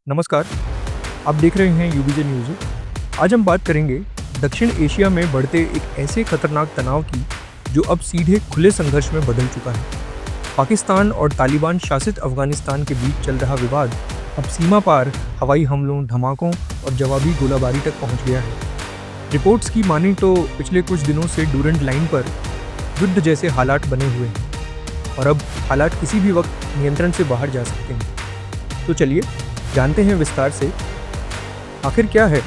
नमस्कार, आप देख रहे हैं यूबीजे न्यूज़। आज हम बात करेंगे दक्षिण एशिया में बढ़ते एक ऐसे खतरनाक तनाव की जो अब सीधे खुले संघर्ष में बदल चुका है। पाकिस्तान और तालिबान शासित अफगानिस्तान के बीच चल रहा विवाद अब सीमा पार हवाई हमलों, धमाकों और जवाबी गोलाबारी तक पहुंच गया है। रिपोर्ट्स की माने तो पिछले कुछ दिनों से डूरंट लाइन पर युद्ध जैसे हालात बने हुए हैं और अब हालात किसी भी वक्त नियंत्रण से बाहर जा सकते हैं। तो चलिए जानते हैं विस्तार से आखिर क्या है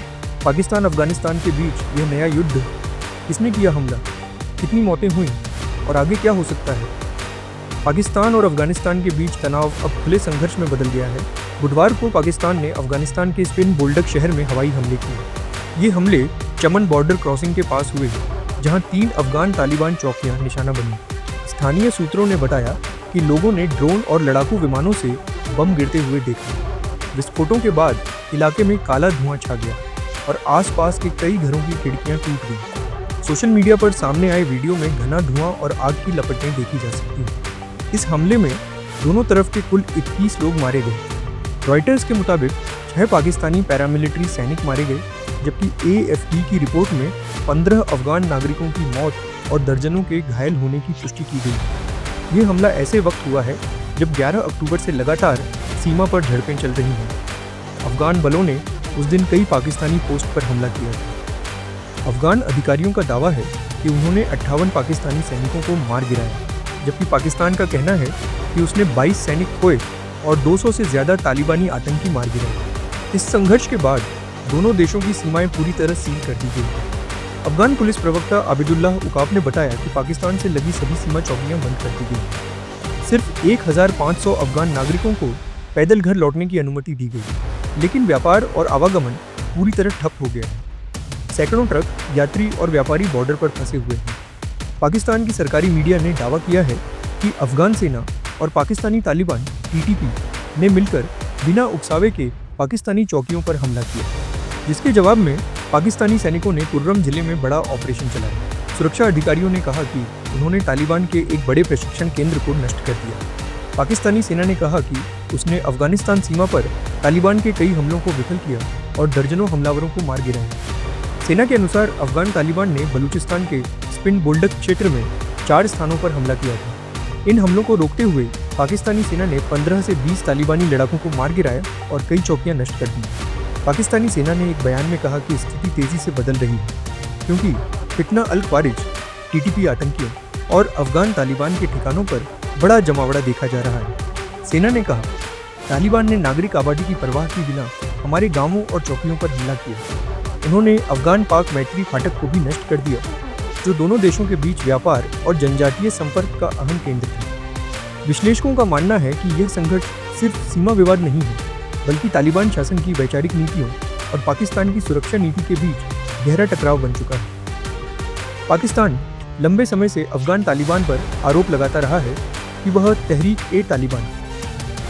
पाकिस्तान अफगानिस्तान के बीच यह नया युद्ध, किसने किया हमला, कितनी मौतें हुई और आगे क्या हो सकता है। पाकिस्तान और अफगानिस्तान के बीच तनाव अब खुले संघर्ष में बदल गया है। बुधवार को पाकिस्तान ने अफगानिस्तान के स्पिन बोल्डक शहर में हवाई हमले किए। ये हमले चमन बॉर्डर क्रॉसिंग के पास हुए, जहां 3 अफगान तालिबान चौकियां निशाना बनी। स्थानीय सूत्रों ने बताया कि लोगों ने ड्रोन और लड़ाकू विमानों से बम गिरते हुए देखा। विस्फोटों के बाद इलाके में काला धुआं छा गया और आसपास के कई घरों की खिड़कियां टूट गईं। सोशल मीडिया पर सामने आए वीडियो में घना धुआं और आग की लपटें देखी जा सकती हैं। इस हमले में दोनों तरफ के कुल 21 लोग मारे गए। रॉयटर्स के मुताबिक 6 पाकिस्तानी पैरामिलिट्री सैनिक मारे गए, जबकि AFP की रिपोर्ट में 15 अफगान नागरिकों की मौत और दर्जनों के घायल होने की पुष्टि की गई। ये हमला ऐसे वक्त हुआ है जब 11 अक्टूबर से लगातार सीमा पर झड़पें चल रही हैं। अफगान बलों ने उस दिन कई पाकिस्तानी पोस्ट पर हमला किया था। अफगान अधिकारियों का दावा है कि उन्होंने 58 पाकिस्तानी सैनिकों को मार गिराया, जबकि पाकिस्तान का कहना है कि उसने 22 सैनिक खोए और 200 से ज़्यादा तालिबानी आतंकी मार गिराए। इस संघर्ष के बाद दोनों देशों की सीमाएं पूरी तरह सील कर दी गई। अफगान पुलिस प्रवक्ता आबिदुल्लाह उकाब ने बताया कि पाकिस्तान से लगी सभी सीमा चौकियां बंद कर दी गई। सिर्फ 1500 अफगान नागरिकों को पैदल घर लौटने की अनुमति दी गई, लेकिन व्यापार और आवागमन पूरी तरह ठप हो गया है। सैकड़ों ट्रक, यात्री और व्यापारी बॉर्डर पर फंसे हुए हैं। पाकिस्तान की सरकारी मीडिया ने दावा किया है कि अफगान सेना और पाकिस्तानी तालिबान TTP ने मिलकर बिना उकसावे के पाकिस्तानी चौकियों पर हमला किया, जिसके जवाब में पाकिस्तानी सैनिकों ने कुर्रम जिले में बड़ा ऑपरेशन चलाया। सुरक्षा अधिकारियों ने कहा कि उन्होंने तालिबान के एक बड़े प्रशिक्षण केंद्र को नष्ट कर दिया। पाकिस्तानी सेना ने कहा कि उसने अफगानिस्तान सीमा पर तालिबान के कई हमलों को विफल किया और दर्जनों हमलावरों को मार गिराया। सेना के अनुसार अफगान तालिबान ने बलूचिस्तान के स्पिन बोल्डक क्षेत्र में 4 स्थानों पर हमला किया था। इन हमलों को रोकते हुए पाकिस्तानी सेना ने 15 से 20 तालिबानी लड़ाकों को मार गिराया और कई चौकियां नष्ट कर दी। पाकिस्तानी सेना ने एक बयान में कहा कि स्थिति तेजी से बदल रही है, क्योंकि फितना अल ख्वारिज, TTP आतंकियों और अफगान तालिबान के ठिकानों पर बड़ा जमावड़ा देखा जा रहा है। सेना ने कहा, तालिबान ने नागरिक आबादी की परवाह किए बिना हमारे गांवों और चौकियों पर हमला किया। उन्होंने अफगान पाक मैत्री फाटक को भी नष्ट कर दिया, जो दोनों देशों के बीच व्यापार और जनजातीय संपर्क का अहम केंद्र था। विश्लेषकों का मानना है कि यह संघर्ष सिर्फ सीमा विवाद नहीं है, बल्कि तालिबान शासन की वैचारिक नीतियों और पाकिस्तान की सुरक्षा नीति के बीच गहरा टकराव बन चुका है। पाकिस्तान लंबे समय से अफगान तालिबान पर आरोप लगाता रहा है कि वह तहरीक-ए-तालिबान,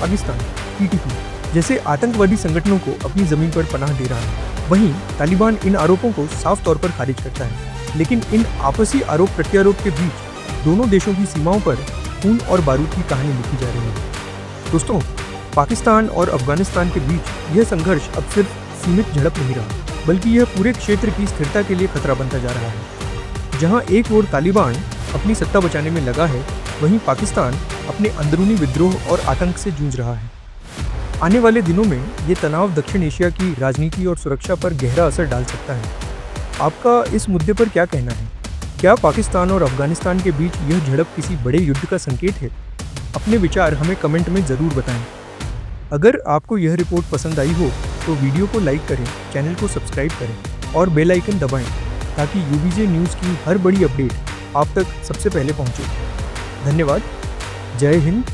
पाकिस्तान, TTP जैसे आतंकवादी संगठनों को अपनी जमीन पर पनाह दे रहा है। वहीं तालिबान इन आरोपों को साफ तौर पर खारिज करता है, लेकिन इन आपसी आरोप प्रत्यारोप के बीच दोनों देशों की सीमाओं पर खून और बारूद की कहानी लिखी जा रही है। दोस्तों, पाकिस्तान और अफगानिस्तान के बीच यह संघर्ष अब सिर्फ सीमित झड़प नहीं रहा, बल्कि यह पूरे क्षेत्र की स्थिरता के लिए खतरा बनता जा रहा है। जहां एक ओर तालिबान अपनी सत्ता बचाने में लगा है, वहीं पाकिस्तान अपने अंदरूनी विद्रोह और आतंक से जूझ रहा है। आने वाले दिनों में ये तनाव दक्षिण एशिया की राजनीति और सुरक्षा पर गहरा असर डाल सकता है। आपका इस मुद्दे पर क्या कहना है? क्या पाकिस्तान और अफगानिस्तान के बीच यह झड़प किसी बड़े युद्ध का संकेत है? अपने विचार हमें कमेंट में ज़रूर बताएं। अगर आपको यह रिपोर्ट पसंद आई हो तो वीडियो को लाइक करें, चैनल को सब्सक्राइब करें और बेल आइकन दबाएं, ताकि यूबीजे न्यूज़ की हर बड़ी अपडेट आप तक सबसे पहले पहुंचे। धन्यवाद। जय हिंद।